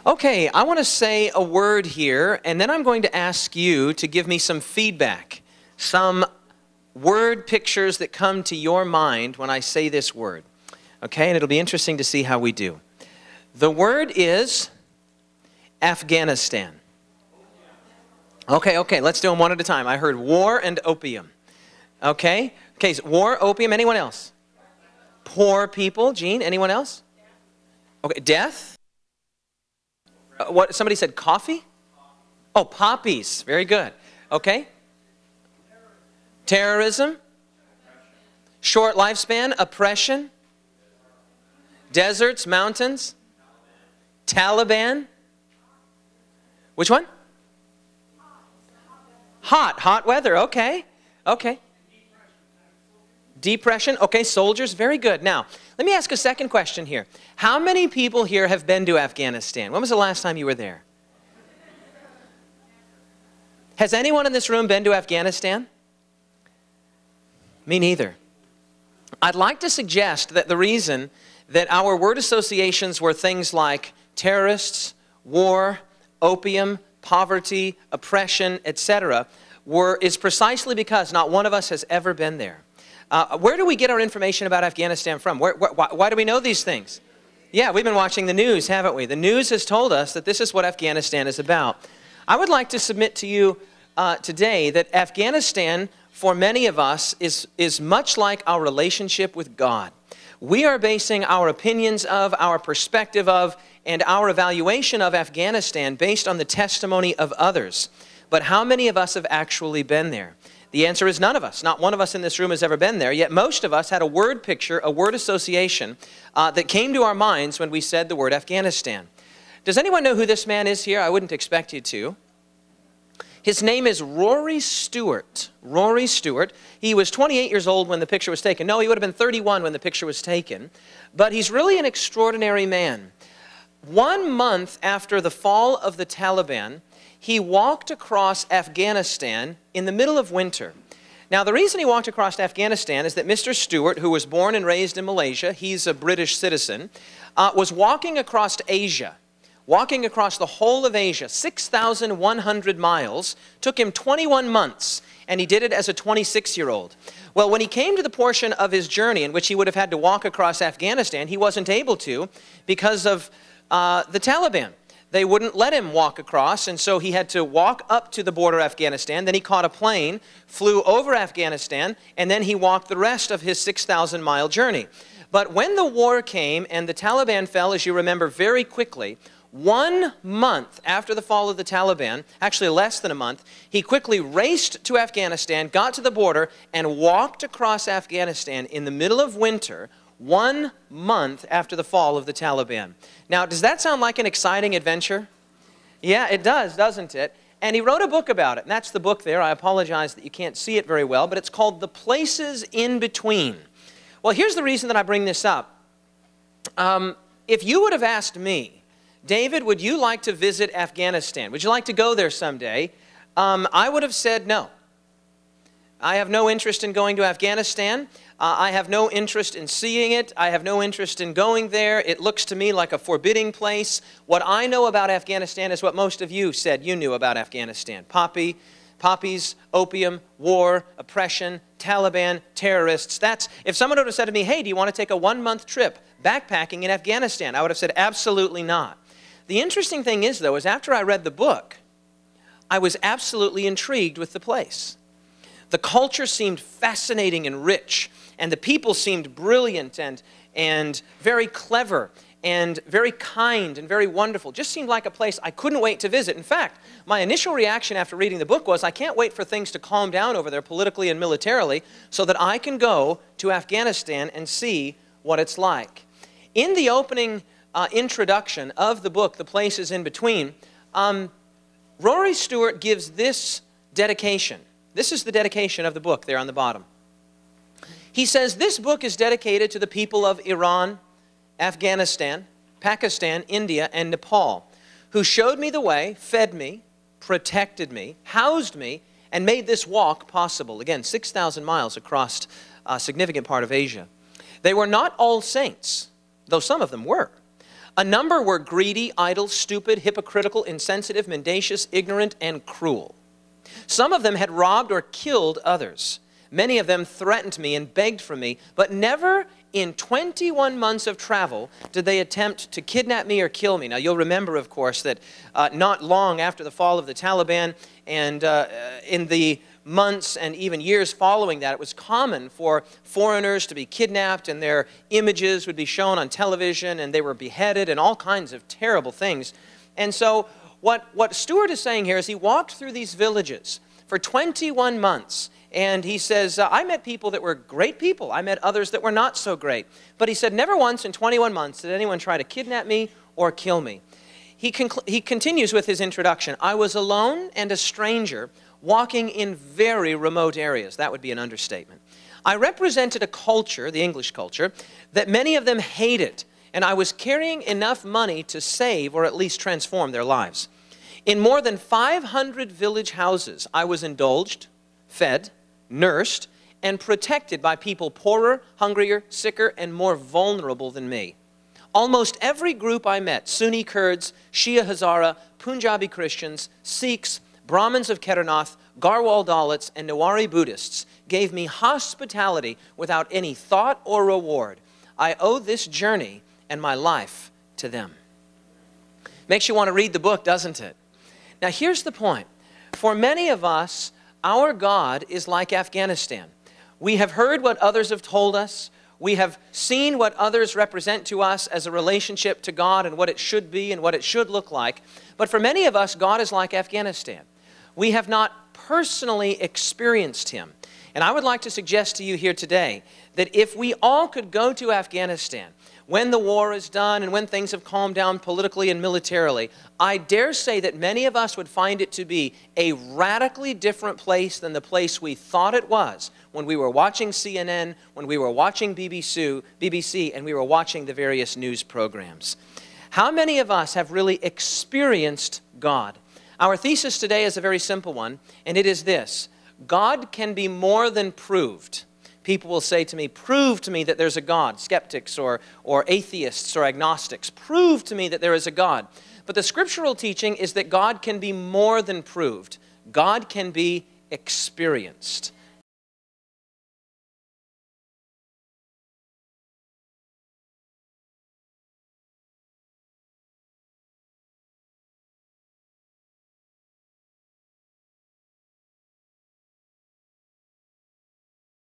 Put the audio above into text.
Okay, I want to say a word here, and then I'm going to ask you to give me some feedback, some word pictures that come to your mind when I say this word. Okay, and it'll be interesting to see how we do. The word is Afghanistan. Okay, let's do them one at a time. I heard war and opium. Okay, so war, opium, anyone else? Poor people, Gene, anyone else? Okay, death? What? Somebody said coffee? Oh, poppies. Very good. Okay. Terrorism. Short lifespan. Oppression. Deserts, mountains. Taliban. Which one? Hot weather. Okay. Depression. Okay, soldiers. Very good. Now, let me ask a second question here. How many people here have been to Afghanistan? When was the last time you were there? Has anyone in this room been to Afghanistan? Me neither. I'd like to suggest that the reason that our word associations were things like terrorists, war, opium, poverty, oppression, etc., is precisely because not one of us has ever been there. Where do we get our information about Afghanistan from? Why do we know these things? Yeah, we've been watching the news, haven't we? The news has told us that this is what Afghanistan is about. I would like to submit to you today that Afghanistan, for many of us, is much like our relationship with God. We are basing our opinions of, our perspective of, and our evaluation of Afghanistan based on the testimony of others. But how many of us have actually been there? The answer is none of us. Not one of us in this room has ever been there, yet most of us had a word picture, a word association that came to our minds when we said the word Afghanistan. Does anyone know who this man is here? I wouldn't expect you to. His name is Rory Stewart. Rory Stewart. He was 28 years old when the picture was taken. No, he would have been 31 when the picture was taken. But he's really an extraordinary man. 1 month after the fall of the Taliban, he walked across Afghanistan in the middle of winter. Now, the reason he walked across Afghanistan is that Mr. Stewart, who was born and raised in Malaysia, he's a British citizen, was walking across Asia, walking across the whole of Asia, 6,100 miles, took him 21 months, and he did it as a 26-year-old. Well, when he came to the portion of his journey in which he would have had to walk across Afghanistan, he wasn't able to because of the Taliban. They wouldn't let him walk across, and so he had to walk up to the border of Afghanistan. Then he caught a plane, flew over Afghanistan, and then he walked the rest of his 6,000-mile journey. But when the war came and the Taliban fell, as you remember, very quickly, 1 month after the fall of the Taliban, actually less than a month, he quickly raced to Afghanistan, got to the border, and walked across Afghanistan in the middle of winter, 1 month after the fall of the Taliban. Now, does that sound like an exciting adventure? Yeah, it does, doesn't it? And he wrote a book about it, and that's the book there. I apologize that you can't see it very well, but it's called The Places in Between. Well, here's the reason that I bring this up. If you would have asked me, David, would you like to visit Afghanistan? Would you like to go there someday? I would have said no. I have no interest in going to Afghanistan. I have no interest in seeing it. I have no interest in going there. It looks to me like a forbidding place. What I know about Afghanistan is what most of you said you knew about Afghanistan. Poppies, opium, war, oppression, Taliban, terrorists. If someone would have said to me, hey, do you want to take a 1-month trip backpacking in Afghanistan? I would have said absolutely not. The interesting thing is, though, is after I read the book, I was absolutely intrigued with the place. The culture seemed fascinating and rich, and the people seemed brilliant and very clever and very kind and very wonderful. Just seemed like a place I couldn't wait to visit. In fact, my initial reaction after reading the book was, I can't wait for things to calm down over there politically and militarily so that I can go to Afghanistan and see what it's like. In the opening introduction of the book, The Places in Between, Rory Stewart gives this dedication. This is the dedication of the book there on the bottom. He says, this book is dedicated to the people of Iran, Afghanistan, Pakistan, India, and Nepal, who showed me the way, fed me, protected me, housed me, and made this walk possible. Again, 6,000 miles across a significant part of Asia. They were not all saints, though some of them were. A number were greedy, idle, stupid, hypocritical, insensitive, mendacious, ignorant, and cruel. Some of them had robbed or killed others. Many of them threatened me and begged from me, but never in 21 months of travel did they attempt to kidnap me or kill me. Now, you'll remember, of course, that not long after the fall of the Taliban and in the months and even years following that, it was common for foreigners to be kidnapped and their images would be shown on television and they were beheaded and all kinds of terrible things. And so what Stewart is saying here is he walked through these villages for 21 months. And he says, I met people that were great people. I met others that were not so great. But he said, never once in 21 months did anyone try to kidnap me or kill me. He continues with his introduction. I was alone and a stranger, walking in very remote areas. That would be an understatement. I represented a culture, the English culture, that many of them hated. And I was carrying enough money to save or at least transform their lives. In more than 500 village houses, I was indulged, fed, nursed, and protected by people poorer, hungrier, sicker, and more vulnerable than me. Almost every group I met, Sunni Kurds, Shia Hazara, Punjabi Christians, Sikhs, Brahmins of Kedarnath, Garhwal Dalits, and Newari Buddhists, gave me hospitality without any thought or reward. I owe this journey and my life to them. Makes you want to read the book, doesn't it? Now here's the point. For many of us, our God is like Afghanistan. We have heard what others have told us. We have seen what others represent to us as a relationship to God and what it should be and what it should look like. But for many of us, God is like Afghanistan. We have not personally experienced Him. And I would like to suggest to you here today that if we all could go to Afghanistan when the war is done and when things have calmed down politically and militarily, I dare say that many of us would find it to be a radically different place than the place we thought it was when we were watching CNN, when we were watching BBC, and we were watching the various news programs. How many of us have really experienced God? Our thesis today is a very simple one, and it is this: God can be more than proved. People will say to me, prove to me that there's a God. Skeptics or atheists or agnostics, prove to me that there is a God. But the scriptural teaching is that God can be more than proved. God can be experienced.